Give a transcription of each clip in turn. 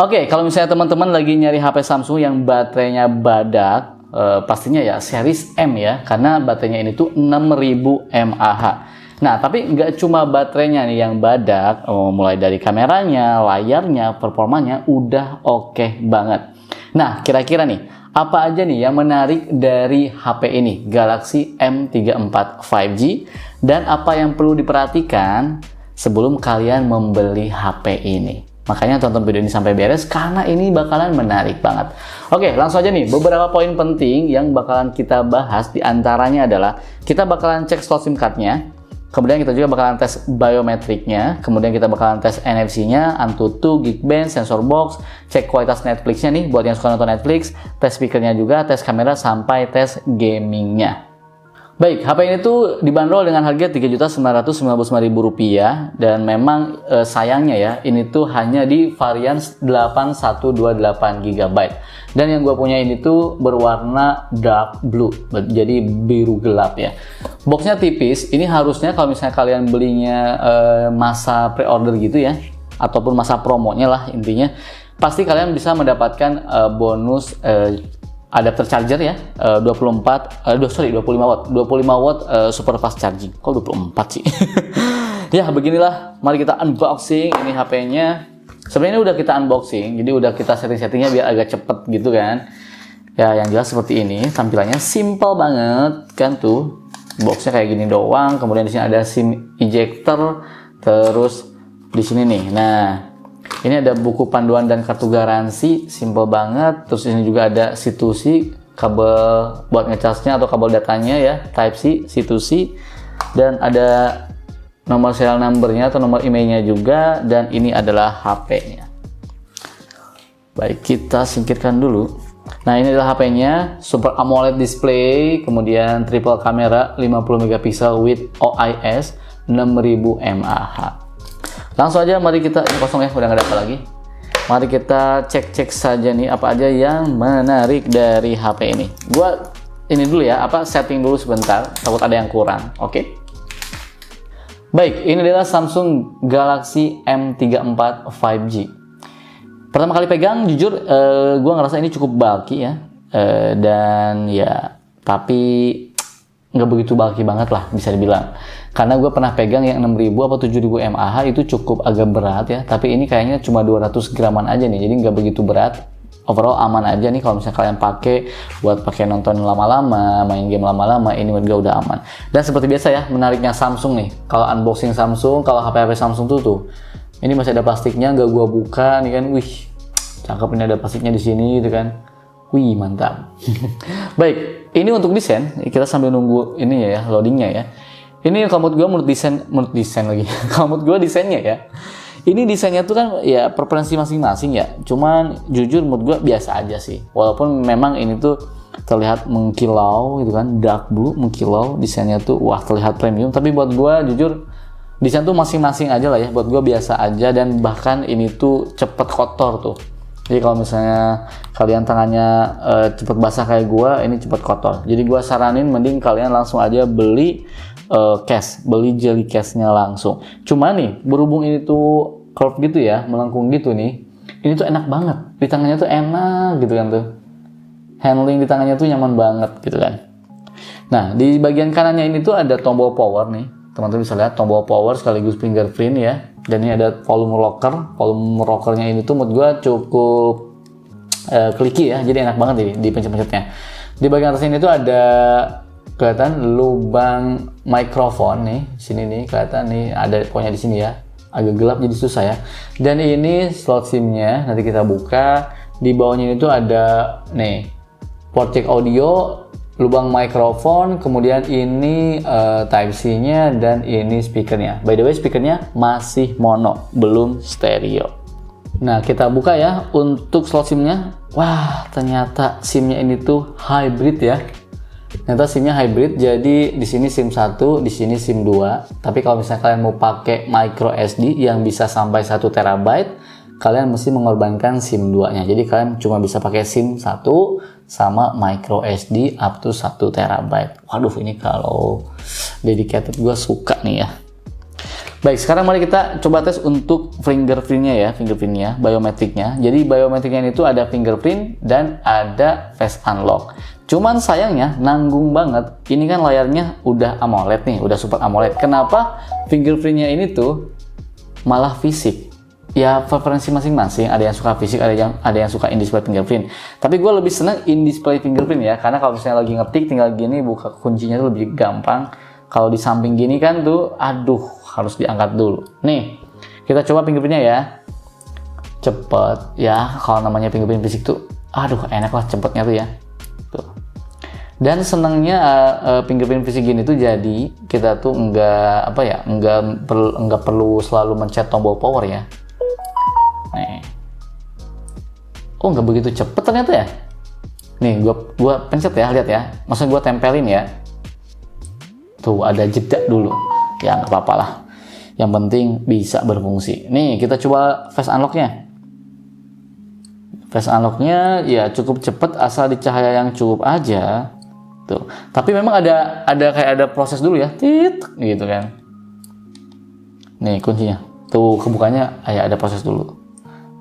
Oke, kalau misalnya teman-teman lagi nyari HP Samsung yang baterainya badak, pastinya ya series M ya, karena baterainya ini tuh 6000 mAh. Nah, tapi nggak cuma baterainya nih yang badak, mulai dari kameranya, layarnya, performanya udah oke banget. Nah, kira-kira nih, apa aja nih yang menarik dari HP ini, Galaxy M34 5G, dan apa yang perlu diperhatikan sebelum kalian membeli HP ini? Makanya tonton video ini sampai beres karena ini bakalan menarik banget. Oke, langsung aja nih, beberapa poin penting yang bakalan kita bahas diantaranya adalah kita bakalan cek slot SIM card-nya, kemudian kita juga bakalan tes biometriknya, kemudian kita bakalan tes NFC-nya, Antutu, Geekbench, sensor box, cek kualitas Netflix-nya nih buat yang suka nonton Netflix, tes speaker-nya juga, tes kamera, sampai tes gaming-nya. Baik, HP ini tuh dibanderol dengan harga Rp3.999.000 dan memang sayangnya ya, ini tuh hanya di varian 8128 GB. Dan yang gue punya ini tuh berwarna dark blue, jadi biru gelap ya. Boxnya tipis, ini harusnya kalau misalnya kalian belinya masa pre-order gitu ya, ataupun masa promonya lah intinya, pasti kalian bisa mendapatkan bonus adapter charger ya, 25 watt super fast charging. Kok 24 sih? Ya beginilah, mari kita unboxing ini HP-nya. Sebenarnya udah kita unboxing, jadi udah kita setting-settingnya biar agak cepet gitu kan. Ya yang jelas seperti ini, tampilannya simple banget kan tuh. Boxnya kayak gini doang, kemudian di sini ada SIM ejector, terus di sini nih. Nah, ini ada buku panduan dan kartu garansi, simple banget. Terus ini juga ada C2C, kabel buat ngecasnya atau kabel datanya ya, Type-C, C2C. Dan ada nomor serial number-nya atau nomor emailnya juga. Dan ini adalah HP-nya. Baik, kita singkirkan dulu. Nah, ini adalah HP-nya, Super AMOLED display, kemudian triple kamera 50 megapiksel with OIS 6000 mAh. Langsung aja mari kita, ini kosong ya, udah nggak ada apa lagi. Mari kita cek-cek saja nih apa aja yang menarik dari HP ini. Gua ini dulu ya, setting dulu sebentar, takut ada yang kurang. Oke. Baik, ini adalah Samsung Galaxy M34 5G. Pertama kali pegang, jujur gua ngerasa ini cukup bulky ya. Dan ya, tapi nggak begitu bulky banget lah bisa dibilang. Karena gue pernah pegang yang 6000 atau 7000 mAh itu cukup agak berat ya, tapi ini kayaknya cuma 200 graman aja nih, jadi nggak begitu berat. Overall aman aja nih kalau misalnya kalian pakai buat nonton lama-lama, main game lama-lama, ini menurut gue udah aman. Dan seperti biasa ya, menariknya Samsung nih, kalau unboxing Samsung, kalau HP-HP Samsung tuh ini masih ada plastiknya, nggak gue buka nih kan, wih cakep, ini ada plastiknya di sini gitu kan, wih mantap. Baik, ini untuk desain, kita sambil nunggu ini ya loadingnya ya. Ini kalau menurut desain lagi. Kalau menurut gue desainnya ya, ini desainnya tuh kan ya preferensi masing-masing ya. Cuman jujur menurut gue biasa aja sih. Walaupun memang ini tuh terlihat mengkilau gitu kan, dark blue mengkilau, desainnya tuh wah terlihat premium. Tapi buat gue jujur desain tuh masing-masing aja lah ya. Buat gue biasa aja, dan bahkan ini tuh cepet kotor tuh. Jadi kalau misalnya kalian tangannya cepet basah kayak gue, ini cepet kotor. Jadi gue saranin mending kalian langsung aja beli beli jelly case-nya langsung. Cuma nih, berhubung ini tuh curve gitu ya, melengkung gitu nih, ini tuh enak banget. Di tangannya tuh enak gitu kan tuh. Handling di tangannya tuh nyaman banget gitu kan. Nah, di bagian kanannya ini tuh ada tombol power nih. Teman-teman bisa lihat tombol power sekaligus fingerprint ya. Dan ini ada volume rocker. Volume rockernya ini tuh menurut gua cukup clicky ya. Jadi enak banget nih di pencet-pencetnya. Di bagian atas ini tuh ada kelihatan lubang mikrofon nih, sini nih kelihatan nih, ada pokoknya di sini ya, agak gelap jadi susah ya. Dan ini slot SIM-nya, nanti kita buka. Di bawahnya itu ada nih port jack audio, lubang mikrofon, kemudian ini Type-C-nya, dan ini speakernya. By the way, speakernya masih mono, belum stereo. Nah, kita buka ya untuk slot SIM-nya. Wah, ternyata SIM-nya ini tuh hybrid ya. Ternyata SIM-nya hybrid, jadi di sini SIM 1, di sini SIM 2. Tapi kalau misalnya kalian mau pakai micro SD yang bisa sampai 1 TB, kalian mesti mengorbankan SIM 2-nya. Jadi kalian cuma bisa pakai SIM 1 sama micro SD up to 1 TB. Waduh, ini kalau dedicated gue suka nih ya. Baik, sekarang mari kita coba tes untuk fingerprintnya, biometriknya. Jadi biometriknya itu ada fingerprint dan ada face unlock. Cuman sayangnya nanggung banget. Ini kan layarnya udah AMOLED nih, udah Super AMOLED. Kenapa fingerprintnya ini tuh malah fisik? Ya preferensi masing-masing. Ada yang suka fisik, ada yang suka in-display fingerprint. Tapi gue lebih seneng in-display fingerprint ya, karena kalau misalnya lagi ngetik tinggal gini buka kuncinya tuh lebih gampang. Kalau di samping gini kan tuh, aduh, harus diangkat dulu. Nih, kita coba fingerprintnya ya. Cepet ya, kalau namanya fingerprint fisik tuh, aduh, enak lah cepetnya tuh ya. Tuh. Dan senangnya fingerprint fisik gini tuh jadi kita tuh nggak perlu selalu mencet tombol power ya. Nih. Oh, nggak begitu cepet ternyata ya. Nih, gua pencet ya, lihat ya. Maksudnya gua tempelin ya. Tuh ada jeda dulu, ya nggak apa-apa lah. Yang penting bisa berfungsi. Nih kita coba face unlocknya. Face unlocknya ya cukup cepat asal di cahaya yang cukup aja. Tuh. Tapi memang ada proses dulu ya, tit gitu kan. Nih kuncinya. Tuh kebukanya ya ada proses dulu.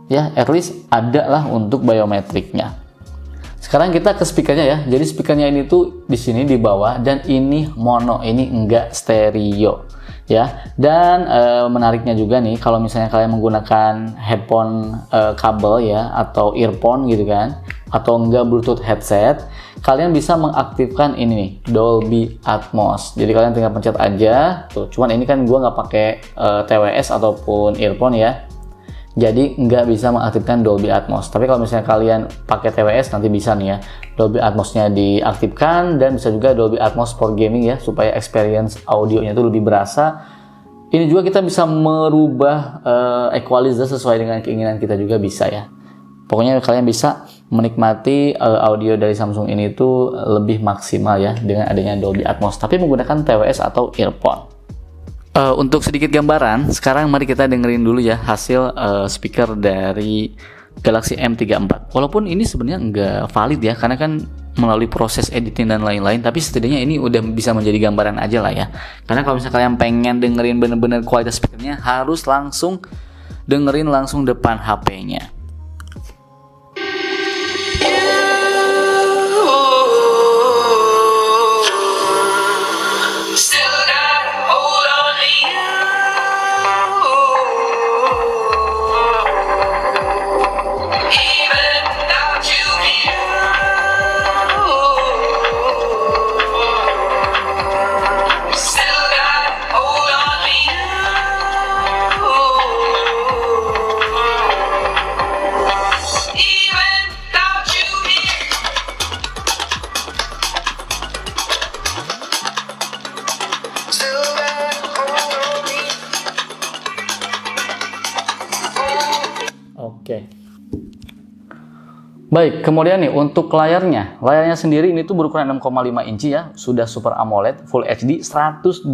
Ya at least ada lah untuk biometriknya. Sekarang kita ke speakernya ya. Jadi speakernya ini tuh di sini di bawah dan ini mono, ini enggak stereo ya. Dan menariknya juga nih kalau misalnya kalian menggunakan headphone kabel ya atau earphone gitu kan, atau enggak Bluetooth headset, kalian bisa mengaktifkan ini nih Dolby Atmos. Jadi kalian tinggal pencet aja. Tuh, cuman ini kan gua nggak pakai TWS ataupun earphone ya. Jadi nggak bisa mengaktifkan Dolby Atmos. Tapi kalau misalnya kalian pakai TWS nanti bisa nih ya. Dolby Atmos-nya diaktifkan dan bisa juga Dolby Atmos for gaming ya, supaya experience audionya itu lebih berasa. Ini juga kita bisa merubah equalizer sesuai dengan keinginan kita juga bisa ya. Pokoknya kalian bisa menikmati audio dari Samsung ini tuh lebih maksimal ya dengan adanya Dolby Atmos. Tapi menggunakan TWS atau earphone. Untuk sedikit gambaran, sekarang mari kita dengerin dulu ya hasil speaker dari Galaxy M34. Walaupun ini sebenarnya nggak valid ya, karena kan melalui proses editing dan lain-lain, tapi setidaknya ini udah bisa menjadi gambaran aja lah ya. Karena kalau misalnya kalian pengen dengerin bener-bener kualitas speakernya, harus langsung dengerin langsung depan HP-nya. Oke. Baik, kemudian nih untuk layarnya sendiri ini tuh berukuran 6,5 inci ya, sudah Super AMOLED Full HD 120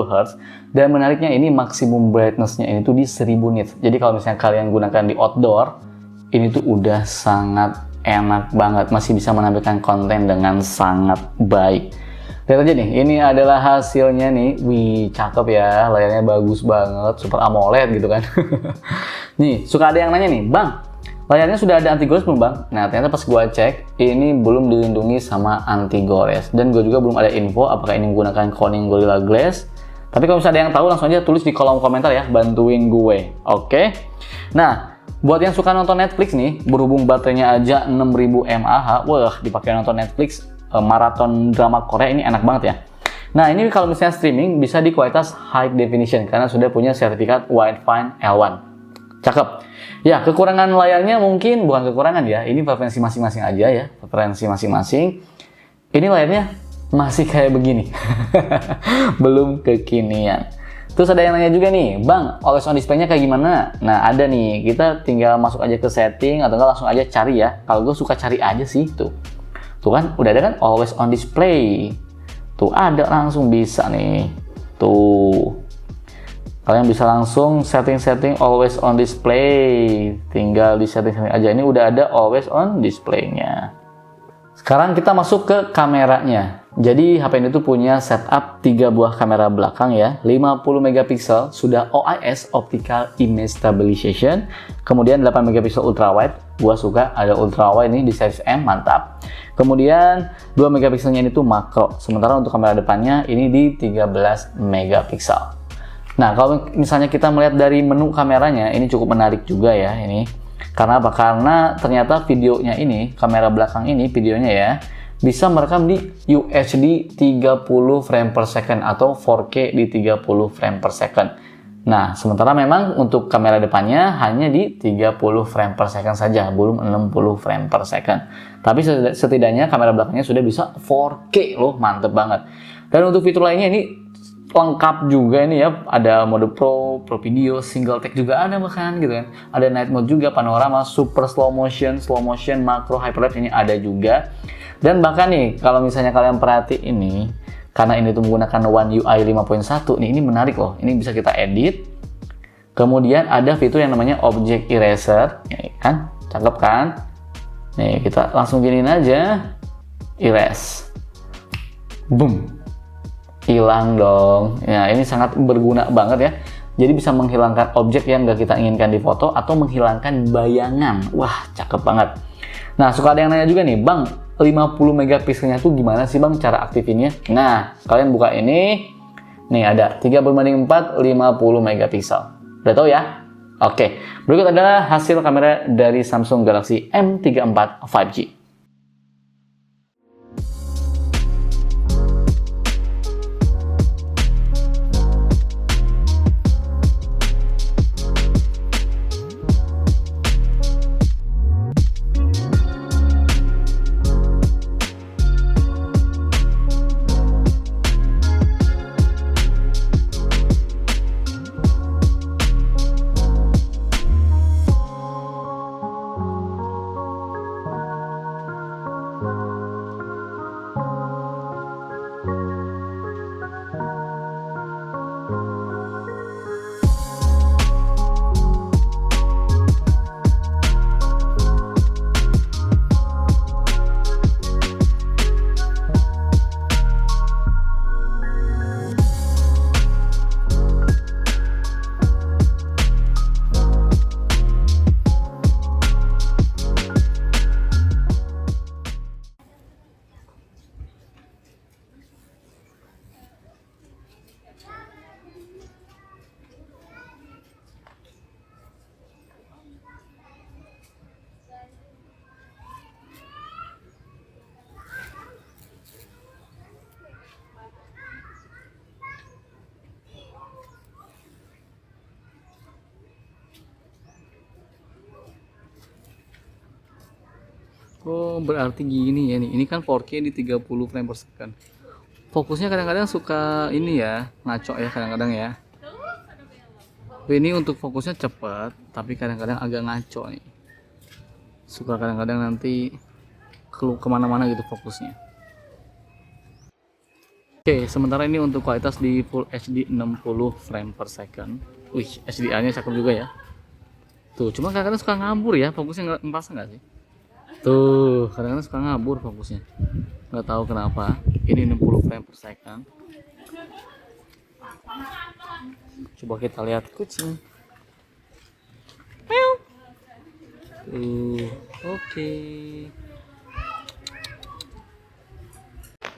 Hz, dan menariknya ini maksimum brightness-nya ini tuh di 1000 nits. Jadi kalau misalnya kalian gunakan di outdoor, ini tuh udah sangat enak banget, masih bisa menampilkan konten dengan sangat baik. Lihat aja nih, ini adalah hasilnya nih. Wih, cakep ya, layarnya bagus banget, Super AMOLED gitu kan. Nih, suka ada yang nanya nih, Bang, layarnya sudah ada anti gores belum Bang? Nah, ternyata pas gua cek, ini belum dilindungi sama anti gores. Dan gua juga belum ada info apakah ini menggunakan Corning Gorilla Glass. Tapi kalau misalnya ada yang tahu, langsung aja tulis di kolom komentar ya, bantuin gue. Oke? Nah, buat yang suka nonton Netflix nih, berhubung baterainya aja 6000 mAh, wah, dipakai nonton Netflix, maraton drama Korea ini enak banget ya. Nah, ini kalau misalnya streaming bisa di kualitas high definition karena sudah punya sertifikat Widefine L1. Cakep. Ya, kekurangan layarnya mungkin bukan kekurangan ya. Ini preferensi masing-masing aja ya. Preferensi masing-masing. Ini layarnya masih kayak begini. Belum kekinian. Terus ada yang nanya juga nih, Bang, always on display-nya kayak gimana? Nah, ada nih. Kita tinggal masuk aja ke setting atau enggak langsung aja cari ya. Kalau gue suka cari aja sih tuh. Tuh kan, udah ada kan always on display. Tuh ada, langsung bisa nih. Tuh. Kalian bisa langsung setting-setting always on display. Tinggal di setting-setting aja. Ini udah ada always on display-nya. Sekarang kita masuk ke kameranya. Jadi HP ini tuh punya setup 3 buah kamera belakang ya, 50 megapiksel, sudah OIS Optical Image Stabilization, kemudian 8 megapiksel ultrawide, gua suka ada ultrawide ini di series M, mantap. Kemudian 2 megapikselnya ini tuh makro, sementara untuk kamera depannya ini di 13 megapiksel. Nah, kalau misalnya kita melihat dari menu kameranya, ini cukup menarik juga ya ini. Karena apa? Karena ternyata videonya ini, kamera belakang ini videonya ya, bisa merekam di UHD 30 frame per second atau 4K di 30 frame per second. Nah, sementara memang untuk kamera depannya hanya di 30 frame per second saja, belum 60 frame per second. Tapi setidaknya kamera belakangnya sudah bisa 4K loh, mantep banget. Dan untuk fitur lainnya ini lengkap juga ini ya, ada mode Pro video, single take juga ada bahkan gitu kan. Ada night mode juga, panorama, super slow motion, macro, hyperlapse ini ada juga. Dan bahkan nih, kalau misalnya kalian perhatiin ini, karena ini tuh menggunakan One UI 5.1, nih ini menarik loh. Ini bisa kita edit. Kemudian ada fitur yang namanya Object Eraser, ya kan? Cakep kan? Nih, kita langsung giniin aja. Erase. Boom. Hilang dong. Ya, ini sangat berguna banget ya. Jadi bisa menghilangkan objek yang nggak kita inginkan di foto atau menghilangkan bayangan. Wah, cakep banget. Nah, suka ada yang nanya juga nih, Bang, 50 megapikselnya tuh gimana sih Bang cara aktifinnya? Nah, kalian buka ini. Nih ada 3:4, 50 megapiksel. Udah tahu ya? Oke. Berikut adalah hasil kamera dari Samsung Galaxy M34 5G. Oh, berarti gini ya nih. Ini kan 4K di 30 frame per second. Fokusnya kadang-kadang suka ini ya, ngaco ya kadang-kadang ya. Ini untuk fokusnya cepat, tapi kadang-kadang agak ngaco nih. Suka kadang-kadang nanti kemana-mana gitu fokusnya. Oke, sementara ini untuk kualitas di Full HD 60 frame per second. Wih, HDR-nya cakep juga ya. Tuh, cuma kadang-kadang suka ngabur ya, fokusnya nggak nggak sih? Tuh, kadang-kadang suka ngabur fokusnya. Nggak tahu kenapa. Ini 60 frame per second. Coba kita lihat kucing. Tuh, oke.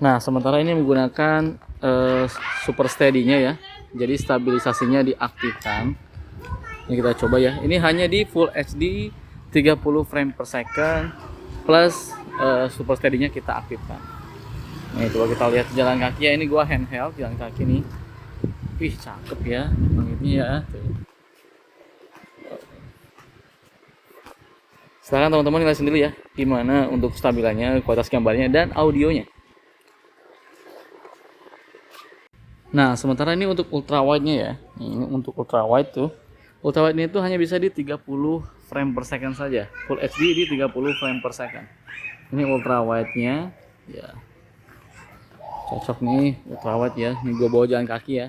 Nah, sementara ini menggunakan super steady-nya ya. Jadi stabilisasinya diaktifkan. Ini kita coba ya. Ini hanya di Full HD 30 frame per second plus super steady-nya kita aktifkan. Nih, coba kita lihat jalan kaki ya. Ini gua handheld jalan kaki nih. Wih, cakep ya langitnya ya. Tuh. Sekarang teman-teman lihat sendiri ya gimana untuk stabilannya, kualitas gambarnya dan audionya. Nah, sementara ini untuk ultrawide-nya ya. Ini untuk ultrawide tuh. Ultrawide ini tuh hanya bisa di 30 frame per second saja. Full HD di 30 frame per second. Ini ultrawide-nya ya. Cocok nih ultrawide ya. Ini gua bawa jalan kaki ya.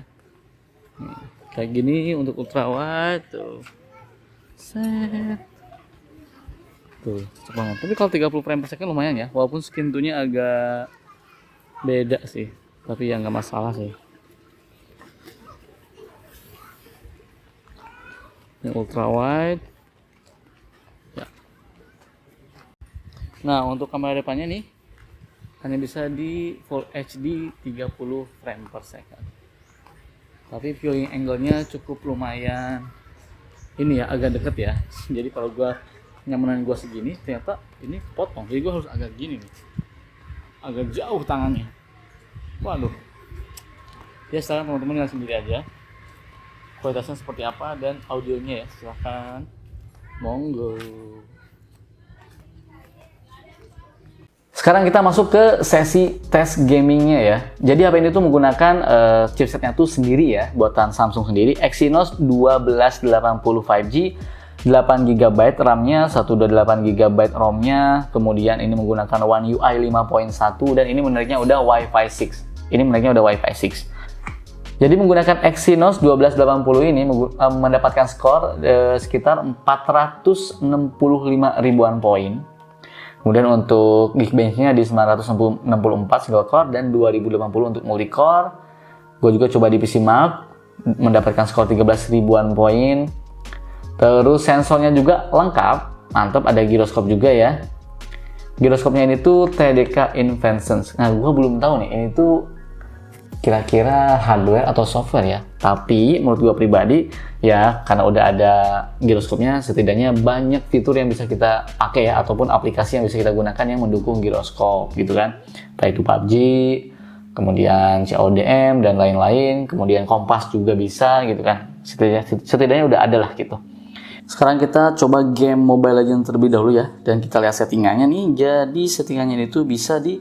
Nih, kayak gini untuk ultrawide tuh. Set. Tuh, cocok banget. Tapi kalau 30 frame per second lumayan ya. Walaupun skin tone-nya agak beda sih, tapi ya nggak masalah sih. Ini ultra wide ya. Nah, untuk kamera depannya nih hanya bisa di Full HD 30 frame per second, tapi viewing angle-nya cukup lumayan ini ya, agak deket ya. Jadi kalau gua nyamanan gua segini, ternyata ini potong, jadi gua harus agak gini nih, agak jauh tangannya. Waduh ya, sekarang teman-teman lihat sendiri aja kualitasnya seperti apa dan audionya ya, silahkan monggo. Sekarang kita masuk ke sesi tes gamingnya ya. Jadi HP ini tuh menggunakan chipsetnya tuh sendiri ya, buatan Samsung sendiri, Exynos 1280 5G, 8GB RAM-nya, 128GB ROM-nya, kemudian ini menggunakan One UI 5.1 dan ini menariknya udah Wi-Fi 6. Ini menariknya udah Wi-Fi 6. Jadi menggunakan Exynos 1280 ini mendapatkan skor sekitar 465 ribuan poin. Kemudian untuk Geekbench-nya di 964 single core dan 2080 untuk multi core. Gue juga coba di PC Mark mendapatkan skor 13 ribuan poin. Terus sensornya juga lengkap, mantap, ada giroskop juga ya. Giroskopnya ini tuh TDK Inventions. Nah, gue belum tahu nih ini tuh kira-kira hardware atau software ya. Tapi menurut gue pribadi ya, karena udah ada giroskopnya, setidaknya banyak fitur yang bisa kita pakai ya, ataupun aplikasi yang bisa kita gunakan yang mendukung giroskop gitu kan. Baik itu PUBG, kemudian CODM dan lain-lain, kemudian Kompas juga bisa gitu kan. Setidaknya udah ada lah gitu. Sekarang kita coba game Mobile Legends terlebih dahulu ya, dan kita lihat settingannya nih. Jadi settingannya itu bisa di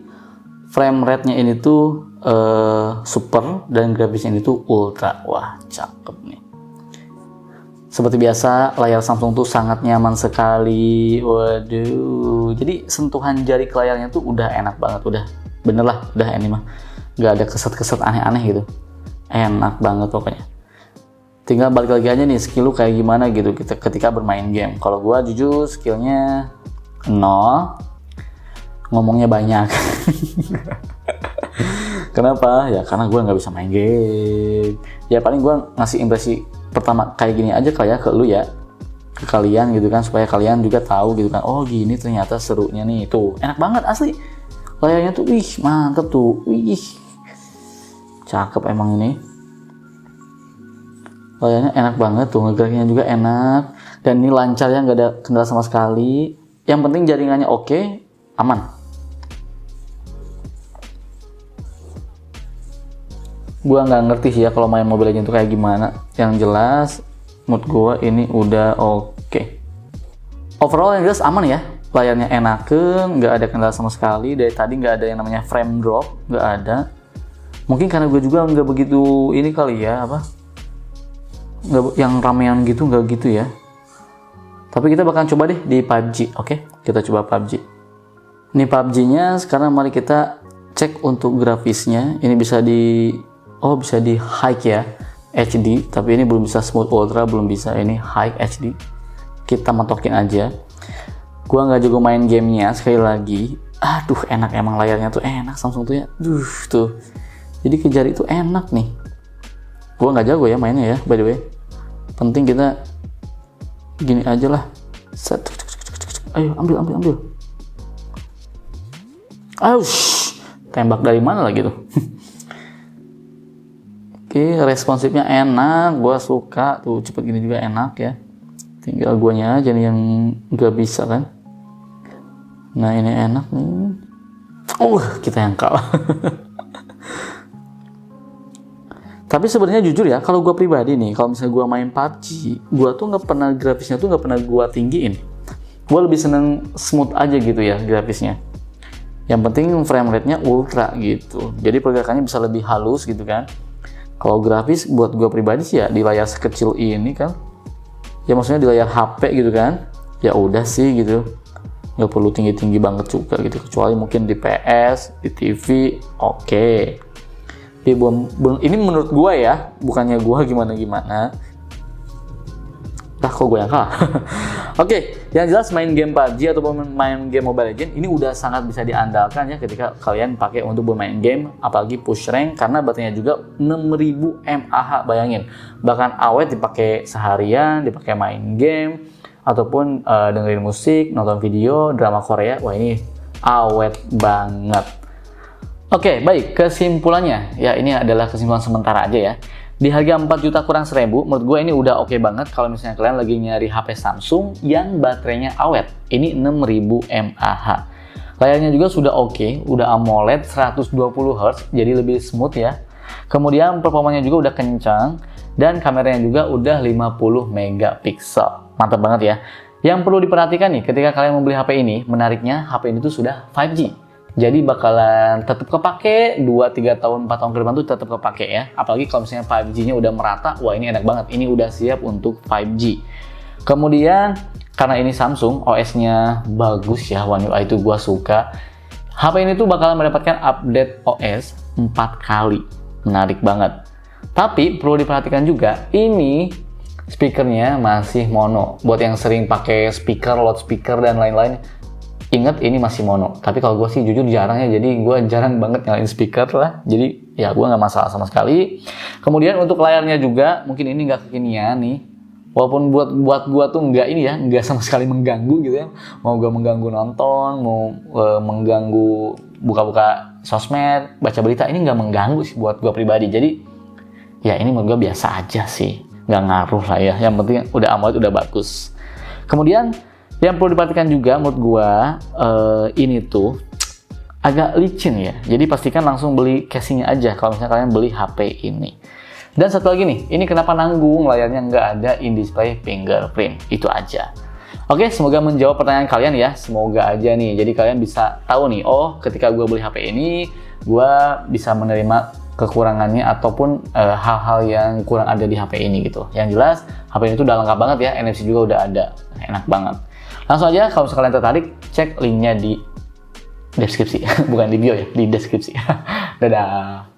frame rate-nya ini tuh super dan grafisnya ini tuh ultra. Wah, cakep nih. Seperti biasa, layar Samsung tuh sangat nyaman sekali. Waduh, jadi sentuhan jari ke layarnya tuh udah enak banget, udah bener lah, udah ini mah nggak ada keset-keset aneh-aneh gitu. Enak banget pokoknya. Tinggal balik lagi aja nih skill lu kayak gimana gitu kita ketika bermain game. Kalau gua jujur skillnya 0, ngomongnya banyak. Kenapa? Ya karena gua nggak bisa main game. Ya paling gua ngasih impresi pertama kayak gini aja kayak ke lu ya, ke kalian gitu kan, supaya kalian juga tahu gitu kan. Oh gini ternyata serunya nih. Tuh enak banget asli. Layarnya tuh wih mantep tuh. Wih cakep emang ini. Layarnya enak banget tuh, ngegeraknya juga enak, dan ini lancar ya, nggak ada kendala sama sekali. Yang penting jaringannya oke, aman. Gua nggak ngerti sih ya kalau main Mobile Legends itu kayak gimana. Yang jelas mood gua ini udah oke. Overall yang jelas aman ya, layarnya enaken, nggak ada kendala sama sekali. Dari tadi nggak ada yang namanya frame drop, nggak ada. Mungkin karena gue juga nggak begitu ini kali ya, apa? Nggak yang ramean gitu, nggak gitu ya. Tapi kita bakal coba deh di PUBG. Oke, kita coba PUBG. Ini PUBG-nya sekarang mari kita cek untuk grafisnya. Ini bisa di bisa di high ya, HD, tapi ini belum bisa smooth ultra, belum bisa, ini high HD. Kita matokin aja. Gua nggak jago main gamenya, sekali lagi. Aduh, enak emang layarnya tuh enak Samsung tuh ya. Tuh. Jadi ke jari itu enak nih. Gua nggak jago ya mainnya ya, by the way. Penting kita gini aja lah. Ayo ambil. Ayo, tembak dari mana lagi tuh? Oke, responsifnya enak, gua suka tuh, cepet gini juga enak ya. Tinggal guanya aja nih yang nggak bisa kan. Nah ini enak nih. Kita yang kalah. Tapi sebenarnya jujur ya, kalau gue pribadi nih, kalau misalnya gue main PUBG, gue tuh nggak pernah grafisnya tuh nggak pernah gue tinggiin. Gue lebih seneng smooth aja gitu ya grafisnya. Yang penting frame rate-nya ultra gitu. Jadi pergerakannya bisa lebih halus gitu kan. Kalau grafis buat gue pribadi sih ya di layar sekecil ini kan. Ya maksudnya di layar HP gitu kan. Ya udah sih gitu. Nggak perlu tinggi-tinggi banget juga gitu. Kecuali mungkin di PS, di TV, oke. Ini menurut gua ya, bukannya gua gimana-gimana. Kok gue yang kalah? Oke, yang jelas main game PUBG ataupun main game Mobile Legends ini udah sangat bisa diandalkan ya ketika kalian pakai untuk bermain game, apalagi push rank karena baterainya juga 6000 mAh, bayangin. Bahkan awet dipakai seharian, dipakai main game ataupun dengerin musik, nonton video, drama Korea. Wah, ini awet banget. Oke, baik, kesimpulannya ya, ini adalah kesimpulan sementara aja ya. Di harga 4 juta kurang 1000, menurut gue ini udah oke banget kalau misalnya kalian lagi nyari HP Samsung yang baterainya awet. Ini 6000 mAh. Layarnya juga sudah oke, udah AMOLED 120Hz, jadi lebih smooth ya. Kemudian performanya juga udah kencang, dan kameranya juga udah 50 megapiksel. Mantap banget ya. Yang perlu diperhatikan nih, ketika kalian membeli HP ini, menariknya HP ini tuh sudah 5G. Jadi bakalan tetap kepake 2-3 tahun, 4 tahun ke depan tuh tetap kepake ya. Apalagi kalau misalnya 5G-nya udah merata, wah ini enak banget. Ini udah siap untuk 5G. Kemudian karena ini Samsung, OS-nya bagus ya, One UI itu gua suka. HP ini tuh bakalan mendapatkan update OS 4 kali. Menarik banget. Tapi perlu diperhatikan juga, ini speakernya masih mono. Buat yang sering pakai speaker, loudspeaker dan lain-lain, ingat ini masih mono. Tapi kalau gue sih jujur jarang ya, jadi gue jarang banget nyalain speaker lah. Jadi ya gue nggak masalah sama sekali. Kemudian untuk layarnya juga mungkin ini nggak kekinian nih. Walaupun buat gue tuh nggak ini ya, nggak sama sekali mengganggu gitu ya. Mau gue mengganggu nonton, mau mengganggu buka-buka sosmed, baca berita, ini nggak mengganggu sih buat gue pribadi. Jadi ya ini menurut gue biasa aja sih, nggak ngaruh lah ya. Yang penting udah AMOLED udah bagus. Kemudian yang perlu diperhatikan juga menurut gua, ini tuh agak licin ya. Jadi pastikan langsung beli casingnya aja kalau misalnya kalian beli HP ini. Dan satu lagi nih, ini kenapa nanggung layarnya nggak ada in-display fingerprint. Itu aja. Oke, semoga menjawab pertanyaan kalian ya. Semoga aja nih. Jadi kalian bisa tahu nih, oh ketika gua beli HP ini, gua bisa menerima kekurangannya ataupun hal-hal yang kurang ada di HP ini gitu. Yang jelas, HP ini tuh udah lengkap banget ya. NFC juga udah ada. Enak banget. Langsung aja kalau kalian tertarik, cek linknya di deskripsi. Bukan di bio ya, di deskripsi. Dadah.